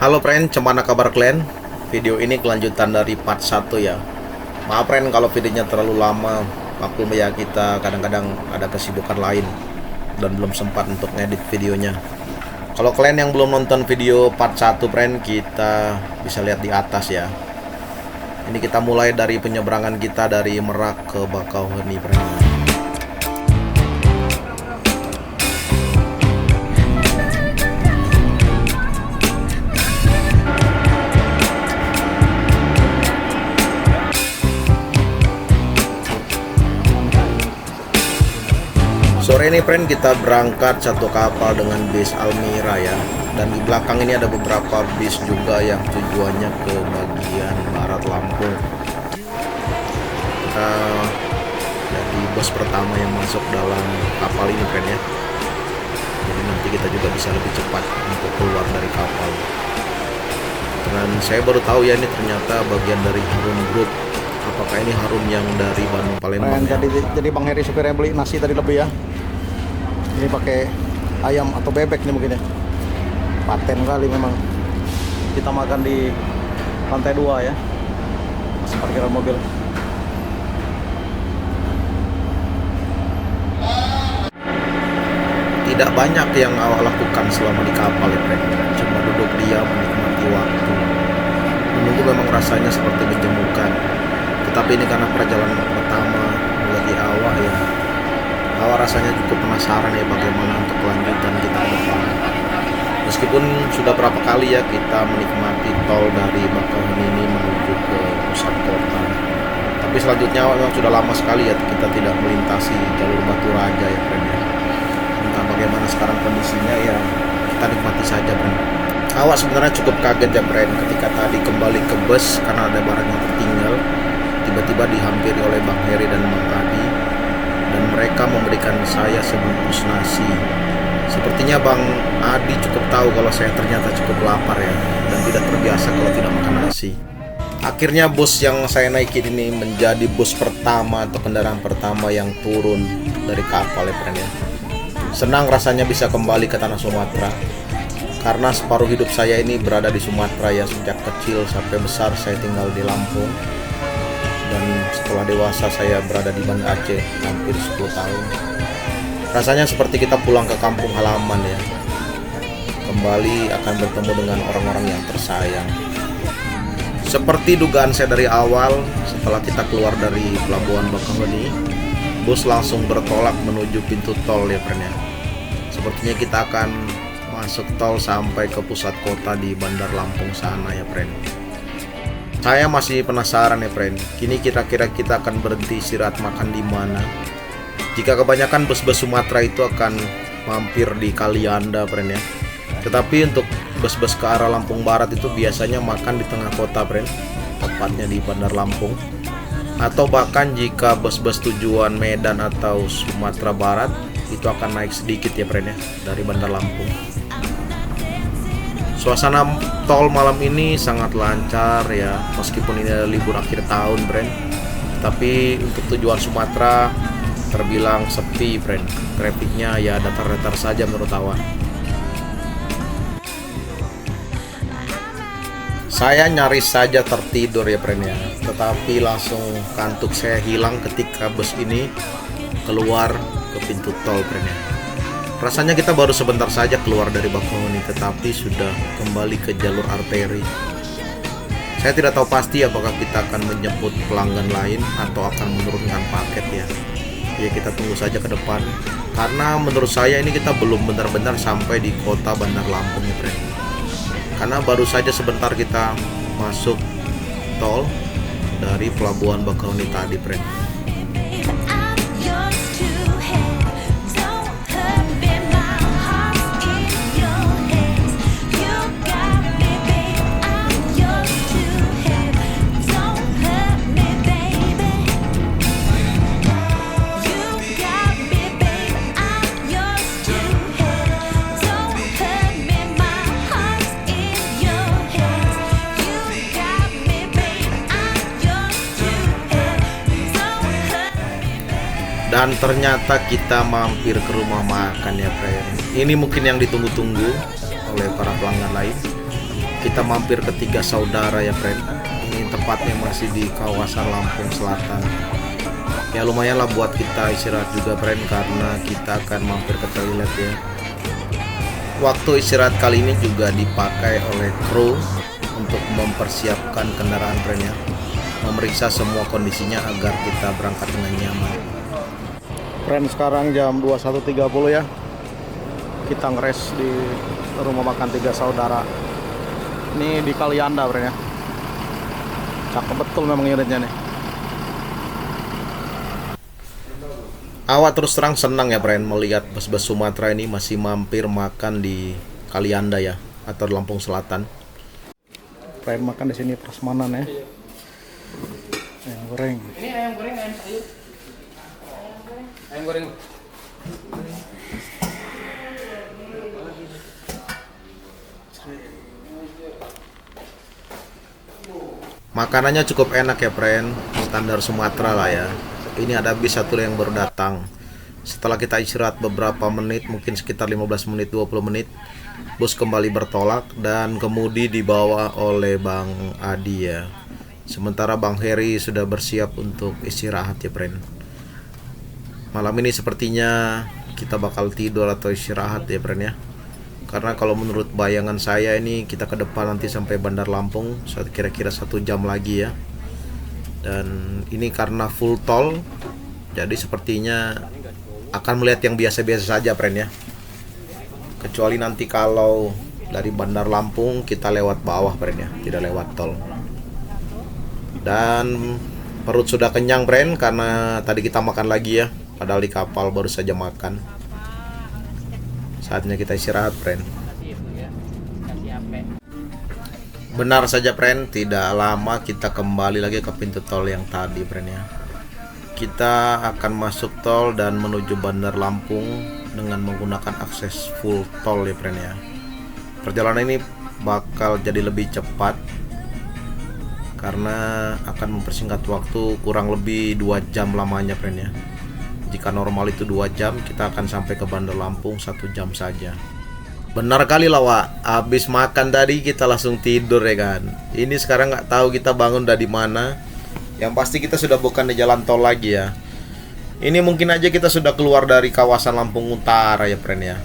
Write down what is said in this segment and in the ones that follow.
Halo friend, cemana kabar kalian? Video ini kelanjutan dari part 1 ya. Maaf friend kalau videonya terlalu lama. Maklum ya, kita kadang-kadang ada kesibukan lain dan belum sempat untuk ngedit videonya. Kalau kalian yang belum nonton video part 1 friend, kita bisa lihat di atas ya. Ini kita mulai dari penyeberangan kita dari Merak ke Bakauheni friend. Sore ini friend kita berangkat satu kapal dengan bis Almira ya. Dan di belakang ini ada beberapa bis juga yang tujuannya ke bagian barat Lampung. Kita jadi bus pertama yang masuk dalam kapal ini friend ya. Jadi nanti kita juga bisa lebih cepat untuk keluar dari kapal. Dan saya baru tahu ya, ini ternyata bagian dari Harum Group. Apakah ini Harum yang dari Bandung Palembang ya? Jadi Bang Heri supir yang beli nasi tadi lebih ya. Ini pakai ayam atau bebek nih mungkin ya. Paten kali memang. Kita makan di lantai 2 ya. Masih parkiran mobil. Tidak banyak yang awak lakukan selama di kapal ya friend. Cuma duduk diam menikmati waktu. Menunggu memang rasanya seperti menjemukan. Tetapi ini karena perjalanan pertama bagi awak ya. Awak rasanya cukup penasaran ya bagaimana untuk kelanjutan kita ke depan. Meskipun sudah berapa kali ya kita menikmati tol dari Bakauheni ini menuju ke pusat kota. Tapi selanjutnya memang sudah lama sekali ya kita tidak melintasi jalur Batu Raja ya friend ya. Entah bagaimana sekarang kondisinya ya, kita nikmati saja friend. Awak sebenarnya cukup kaget ya friend ketika tadi kembali ke bus karena ada barang yang tertinggal. Tiba-tiba dihampiri oleh Bang Heri dan Bang Adi, dan mereka memberikan saya sebungkus nasi. Sepertinya Bang Adi cukup tahu kalau saya ternyata cukup lapar ya, dan tidak terbiasa kalau tidak makan nasi. Akhirnya bus yang saya naikin ini menjadi bus pertama atau kendaraan pertama yang turun dari kapal ya friend ya. Senang rasanya bisa kembali ke tanah Sumatera, karena separuh hidup saya ini berada di Sumatera ya. Sejak kecil sampai besar saya tinggal di Lampung, dan setelah dewasa saya berada di Banda Aceh hampir 10 tahun. Rasanya seperti kita pulang ke kampung halaman ya. Kembali akan bertemu dengan orang-orang yang tersayang. Seperti dugaan saya dari awal, setelah kita keluar dari pelabuhan Bakauheni, bus langsung bertolak menuju pintu tol ya friend ya. Sepertinya kita akan masuk tol sampai ke pusat kota di Bandar Lampung sana ya friend. Saya masih penasaran ya friend, kini kira-kira kita akan berhenti istirahat makan di mana? Jika kebanyakan bus-bus Sumatera itu akan mampir di Kalianda friend ya. Tetapi untuk bus-bus ke arah Lampung Barat itu biasanya makan di tengah kota friend, tepatnya di Bandar Lampung. Atau bahkan jika bus-bus tujuan Medan atau Sumatera Barat itu akan naik sedikit ya friend ya, dari Bandar Lampung. Suasana tol malam ini sangat lancar ya, meskipun ini adalah libur akhir tahun friend. Tapi untuk tujuan Sumatera terbilang sepi friend. Trafficnya ya datar-datar saja menurut awak. Saya nyaris saja tertidur ya friend ya, tetapi langsung kantuk saya hilang ketika bus ini keluar ke pintu tol friend ya. Rasanya kita baru sebentar saja keluar dari Bakauheni, tetapi sudah kembali ke jalur arteri. Saya tidak tahu pasti apakah kita akan menjemput pelanggan lain atau akan menurunkan paket ya. Ya kita tunggu saja ke depan. Karena menurut saya ini kita belum benar-benar sampai di kota Bandar Lampung ya friend. Karena baru saja sebentar kita masuk tol dari pelabuhan Bakauheni tadi friend. Dan ternyata kita mampir ke rumah makan ya friend. Ini mungkin yang ditunggu-tunggu oleh para pelanggan lain. kita mampir ke Tiga Saudara ya friend. Ini tepatnya masih di kawasan Lampung Selatan. Ya lumayan lah buat kita istirahat juga friend, karena kita akan mampir ke toilet ya. Waktu istirahat kali ini juga dipakai oleh kru untuk mempersiapkan kendaraan friend ya, memeriksa semua kondisinya agar kita berangkat dengan nyaman. Friend, sekarang jam 21.30 ya. Kita ngeres di rumah makan Tiga Saudara. Ini di Kalianda friend ya. Cakep betul memang unitnya nih. Awak terus terang senang ya friend melihat bus-bus Sumatera ini masih mampir makan di Kalianda ya, atau di Lampung Selatan. Friend, makan di sini prasmanan ya. Ayam goreng. Ini ayam goreng, ayam sayur. Ayam goreng. Makanannya cukup enak ya friend, standar Sumatera lah ya. Ini ada bis satu yang baru datang. Setelah kita istirahat beberapa menit, mungkin sekitar 15 menit 20 menit, bus kembali bertolak dan kemudi dibawa oleh Bang Adi ya. Sementara Bang Heri sudah bersiap untuk istirahat ya friend. Malam ini sepertinya kita bakal tidur atau istirahat ya friend ya. Karena kalau menurut bayangan saya ini kita ke depan nanti sampai Bandar Lampung kira-kira 1 jam lagi ya. Dan ini karena full tol, jadi sepertinya akan melihat yang biasa-biasa saja friend ya. Kecuali nanti kalau dari Bandar Lampung kita lewat bawah friend ya, tidak lewat tol. Dan perut sudah kenyang friend karena tadi kita makan lagi ya, padahal di kapal baru saja makan. Saatnya kita istirahat friend. Benar saja friend, tidak lama kita kembali lagi ke pintu tol yang tadi friend ya. Kita akan masuk tol dan menuju Bandar Lampung dengan menggunakan akses full tol ya friend ya. Perjalanan ini bakal jadi lebih cepat karena akan mempersingkat waktu, kurang lebih 2 jam lamanya friend ya. Jika normal itu 2 jam, kita akan sampai ke Bandar Lampung 1 jam saja. Benar kali lah Wak, habis makan tadi kita langsung tidur ya kan. Ini sekarang nggak tahu kita bangun dari mana. Yang pasti kita sudah bukan di jalan tol lagi ya. Ini mungkin aja kita sudah keluar dari kawasan Lampung Utara ya friend ya.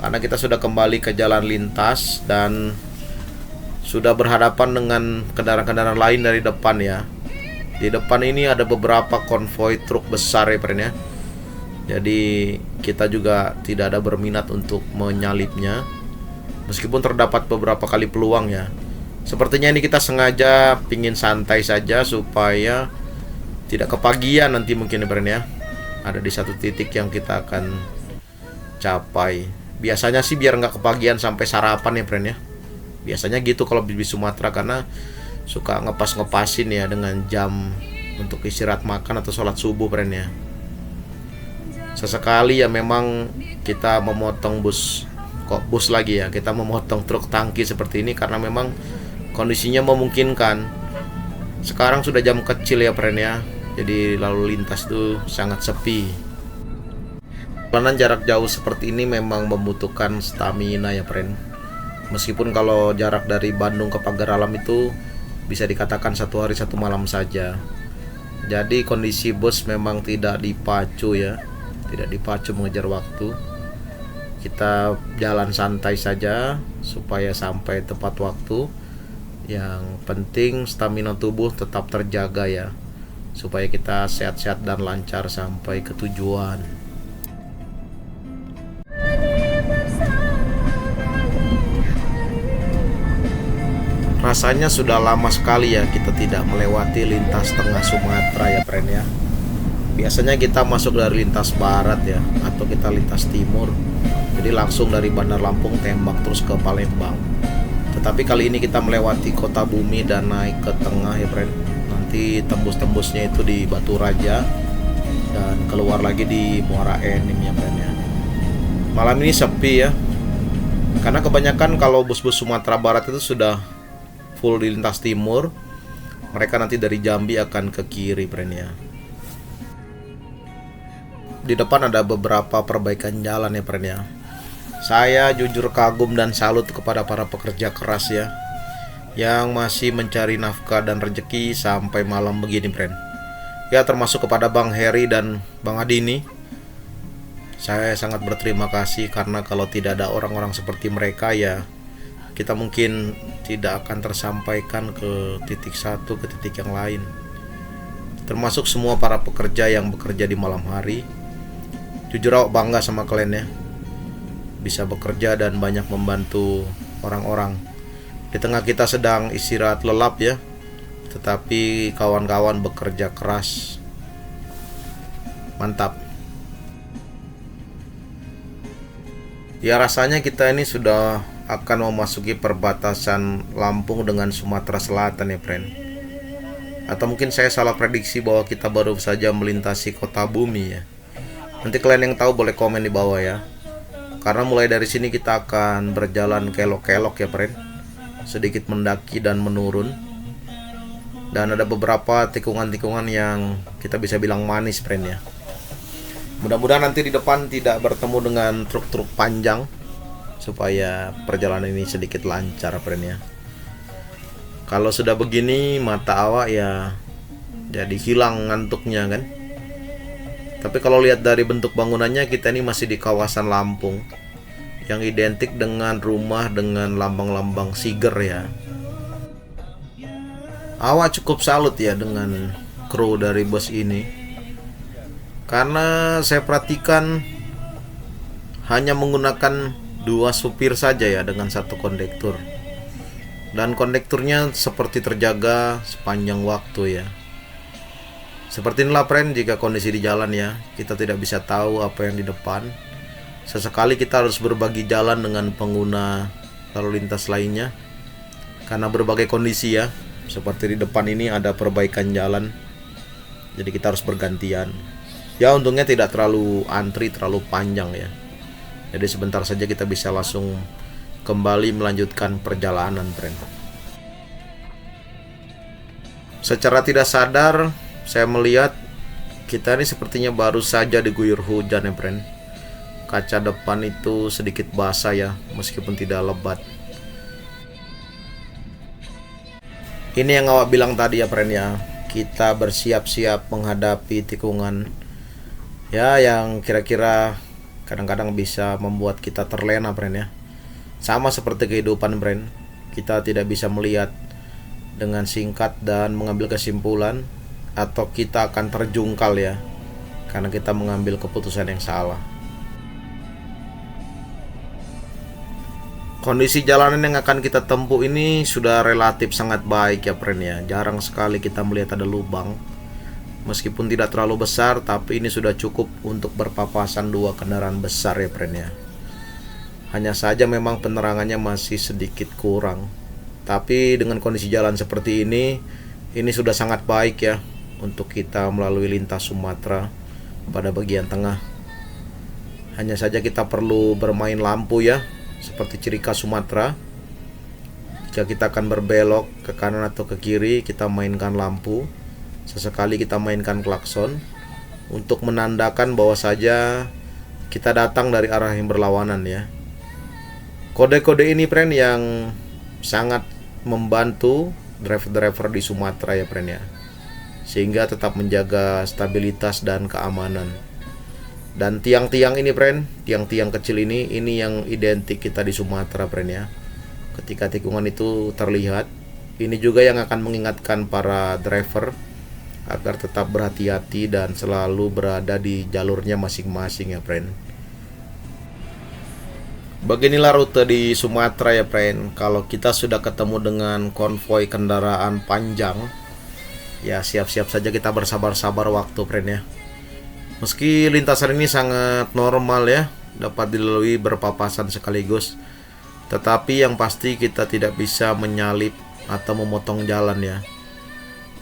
Karena kita sudah kembali ke jalan lintas dan sudah berhadapan dengan kendaraan-kendaraan lain dari depan ya. Di depan ini ada beberapa konvoi truk besar ya friend ya. Jadi kita juga tidak ada berminat untuk menyalipnya, meskipun terdapat beberapa kali peluang ya. Sepertinya ini kita sengaja pingin santai saja supaya tidak kepagian nanti mungkin ya friend ya. Ada di satu titik yang kita akan capai. Biasanya sih biar nggak kepagian sampai sarapan ya friend ya. Biasanya gitu kalau bis Sumatera, karena suka ngepas-ngepasin ya dengan jam untuk istirahat makan atau sholat subuh friend ya. Sesekali ya memang kita memotong bus lagi ya, kita memotong truk tangki seperti ini karena memang kondisinya memungkinkan. Sekarang sudah jam kecil ya friend ya, jadi lalu lintas itu sangat sepi. Perjalanan jarak jauh seperti ini memang membutuhkan stamina ya friend. Meskipun kalau jarak dari Bandung ke Pagar Alam itu bisa dikatakan 1 hari 1 malam saja. Jadi kondisi bus memang tidak dipacu ya, tidak dipacu mengejar waktu. Kita jalan santai saja supaya sampai tepat waktu. Yang penting stamina tubuh tetap terjaga ya, supaya kita sehat-sehat dan lancar sampai ke tujuan. Rasanya sudah lama sekali ya kita tidak melewati lintas tengah Sumatera ya friend ya. Biasanya kita masuk dari lintas barat ya, atau kita lintas timur. Jadi langsung dari Bandar Lampung tembak terus ke Palembang. Tetapi kali ini kita melewati Kota Bumi dan naik ke tengah ya friend. Nanti tembus-tembusnya itu di Batu Raja dan keluar lagi di Muara Enim ya friend ya. Malam ini sepi ya, karena kebanyakan kalau bus-bus Sumatera Barat itu sudah full di lintas timur. Mereka nanti dari Jambi akan ke kiri friend ya. Di depan ada beberapa perbaikan jalan ya friend ya. Saya jujur kagum dan salut kepada para pekerja keras ya, yang masih mencari nafkah dan rezeki sampai malam begini, friend. Ya, termasuk kepada Bang Heri dan Bang Adini. Saya sangat berterima kasih karena kalau tidak ada orang-orang seperti mereka ya, kita mungkin tidak akan tersampaikan ke titik satu, ke titik yang lain. Termasuk semua para pekerja yang bekerja di malam hari. Jujur awak bangga sama kalian ya, bisa bekerja dan banyak membantu orang-orang. Di tengah kita sedang istirahat lelap ya, tetapi kawan-kawan bekerja keras. Mantap. Ya, rasanya kita ini sudah akan memasuki perbatasan Lampung dengan Sumatera Selatan ya, friend. Atau mungkin saya salah prediksi bahwa kita baru saja melintasi kota bumi ya. Nanti kalian yang tahu boleh komen di bawah ya. Karena mulai dari sini kita akan berjalan kelok-kelok ya, friend. Sedikit mendaki dan menurun. Dan ada beberapa tikungan-tikungan yang kita bisa bilang manis, friend ya. Mudah-mudahan nanti di depan tidak bertemu dengan truk-truk panjang, supaya perjalanan ini sedikit lancar, friend ya. Kalau sudah begini mata awak ya jadi hilang ngantuknya kan. Tapi kalau lihat dari bentuk bangunannya, kita ini masih di kawasan Lampung yang identik dengan rumah dengan lambang-lambang siger ya. Awak cukup salut ya dengan kru dari bus ini, karena saya perhatikan hanya menggunakan 2 supir saja ya dengan 1 kondektur. Dan kondekturnya seperti terjaga sepanjang waktu ya. Seperti inilah, friend, jika kondisi di jalan ya, kita tidak bisa tahu apa yang di depan. Sesekali kita harus berbagi jalan dengan pengguna lalu lintas lainnya, karena berbagai kondisi ya. Seperti di depan ini ada perbaikan jalan, jadi kita harus bergantian. Ya, untungnya tidak terlalu antri, terlalu panjang ya. Jadi sebentar saja kita bisa langsung kembali melanjutkan perjalanan, friend. Secara tidak sadar saya melihat kita ini sepertinya baru saja diguyur hujan ya, friend. Kaca depan itu sedikit basah ya, meskipun tidak lebat. Ini yang awak bilang tadi ya, friend ya. Kita bersiap-siap menghadapi tikungan ya, yang kira-kira kadang-kadang bisa membuat kita terlena, friend ya. Sama seperti kehidupan, friend. Kita tidak bisa melihat dengan singkat dan mengambil kesimpulan, atau kita akan terjungkal ya, karena kita mengambil keputusan yang salah. Kondisi jalanan yang akan kita tempuh ini sudah relatif sangat baik ya, friend ya. Jarang sekali kita melihat ada lubang. Meskipun tidak terlalu besar, tapi ini sudah cukup untuk berpapasan 2 kendaraan besar ya, friend ya. Hanya saja memang penerangannya masih sedikit kurang. Tapi dengan kondisi jalan seperti ini sudah sangat baik ya untuk kita melalui lintas Sumatera pada bagian tengah. Hanya saja kita perlu bermain lampu ya, seperti ciri khas Sumatera. Jika kita akan berbelok ke kanan atau ke kiri, kita mainkan lampu. Sesekali kita mainkan klakson untuk menandakan bahwa saja kita datang dari arah yang berlawanan ya. Kode-kode ini, friend, yang sangat membantu driver-driver di Sumatera ya, friend ya, sehingga tetap menjaga stabilitas dan keamanan. Dan tiang-tiang ini, friend, tiang-tiang kecil ini yang identik kita di Sumatera, friend ya. Ketika tikungan itu terlihat, ini juga yang akan mengingatkan para driver agar tetap berhati-hati dan selalu berada di jalurnya masing-masing ya, friend. Beginilah rute di Sumatera ya, friend. Kalau kita sudah ketemu dengan konvoi kendaraan panjang, ya siap-siap saja kita bersabar-sabar waktu, friend ya. Meski lintasan ini sangat normal ya, dapat dilalui berpapasan sekaligus, tetapi yang pasti kita tidak bisa menyalip atau memotong jalan ya.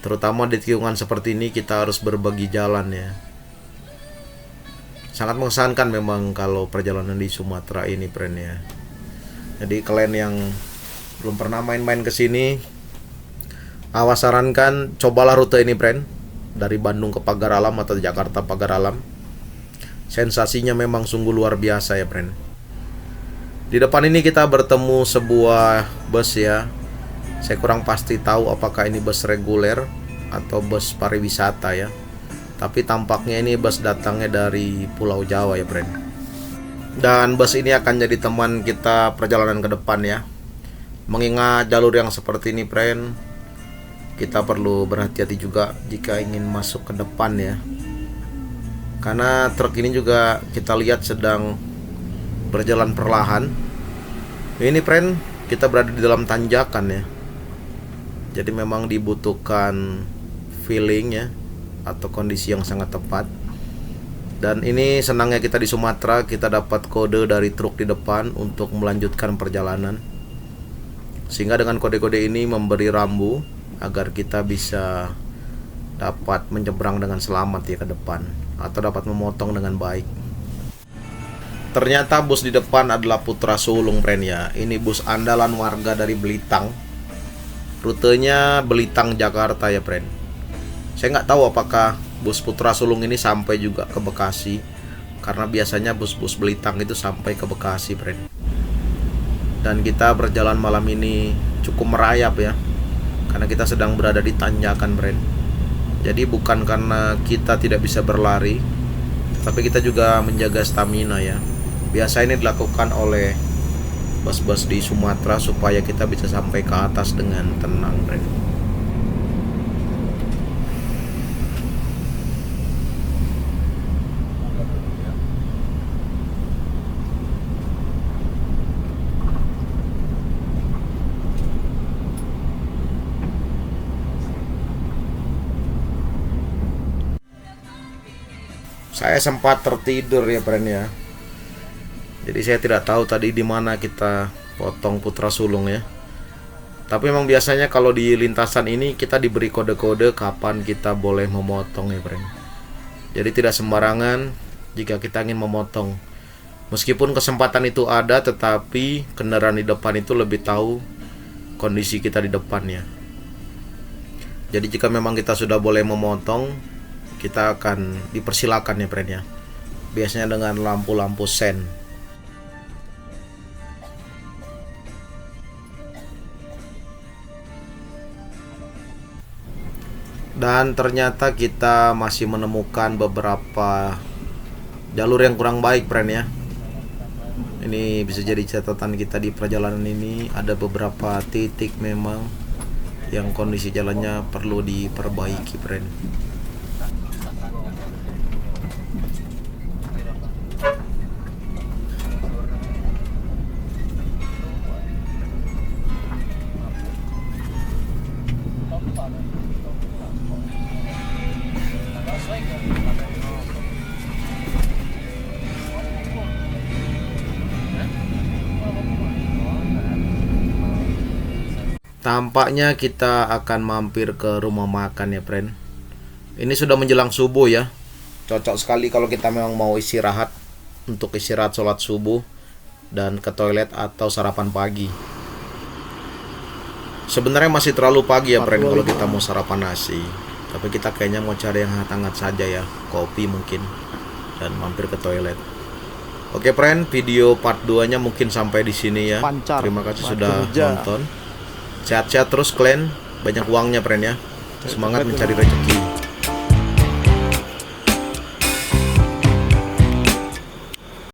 Terutama di tikungan seperti ini kita harus berbagi jalan ya. Sangat mengesankan memang kalau perjalanan di Sumatera ini, friend ya. Jadi kalian yang belum pernah main-main ke sini, awas sarankan cobalah rute ini, friend. Dari Bandung ke Pagar Alam atau Jakarta Pagar Alam. Sensasinya memang sungguh luar biasa ya, friend. Di depan ini kita bertemu sebuah bus ya. Saya kurang pasti tahu apakah ini bus reguler atau bus pariwisata ya. Tapi tampaknya ini bus datangnya dari Pulau Jawa ya, friend. Dan bus ini akan jadi teman kita perjalanan ke depan ya. Mengingat jalur yang seperti ini, friend, kita perlu berhati-hati juga jika ingin masuk ke depan ya. Karena truk ini juga kita lihat sedang berjalan perlahan. Ini, friend, kita berada di dalam tanjakan ya. Jadi memang dibutuhkan feeling ya, atau kondisi yang sangat tepat. Dan ini senangnya kita di Sumatera, kita dapat kode dari truk di depan untuk melanjutkan perjalanan. Sehingga dengan kode-kode ini memberi rambu agar kita bisa dapat menyeberang dengan selamat ya ke depan, atau dapat memotong dengan baik. Ternyata bus di depan adalah Putra Sulung, friend ya. Ini bus andalan warga dari Belitang. Rutenya Belitang Jakarta ya, friend. Saya nggak tahu apakah bus Putra Sulung ini sampai juga ke Bekasi, karena biasanya bus-bus Belitang itu sampai ke Bekasi, friend. Dan kita berjalan malam ini cukup merayap ya, karena kita sedang berada di tanjakan, friend. Jadi bukan karena kita tidak bisa berlari, tapi kita juga menjaga stamina ya. Biasa ini dilakukan oleh bus-bus di Sumatera supaya kita bisa sampai ke atas dengan tenang, friend. Saya sempat tertidur ya, friend ya. Jadi saya tidak tahu tadi di mana kita potong Putra Sulung ya. Tapi memang biasanya kalau di lintasan ini kita diberi kode-kode kapan kita boleh memotong ya, friend. Jadi tidak sembarangan jika kita ingin memotong. Meskipun kesempatan itu ada, tetapi kendaraan di depan itu lebih tahu kondisi kita di depannya. Jadi jika memang kita sudah boleh memotong, kita akan dipersilakan ya, friend ya. Biasanya dengan lampu-lampu sen. Dan ternyata kita masih menemukan beberapa jalur yang kurang baik, friend ya. Ini bisa jadi catatan kita di perjalanan ini. Ada beberapa titik memang yang kondisi jalannya perlu diperbaiki, friend. Tampaknya kita akan mampir ke rumah makan ya, friend. Ini sudah menjelang subuh ya. Cocok sekali kalau kita memang mau istirahat, untuk istirahat sholat subuh dan ke toilet atau sarapan pagi. Sebenarnya masih terlalu pagi ya, friend, kalau kita mau sarapan nasi. Tapi kita kayaknya mau cari yang hangat-hangat saja ya, kopi mungkin, dan mampir ke toilet. Oke, friend, video part 2-nya mungkin sampai di sini ya. Terima kasih sudah nonton. Sehat-sehat terus kalian, banyak uangnya, friend ya. Semangat mencari rezeki.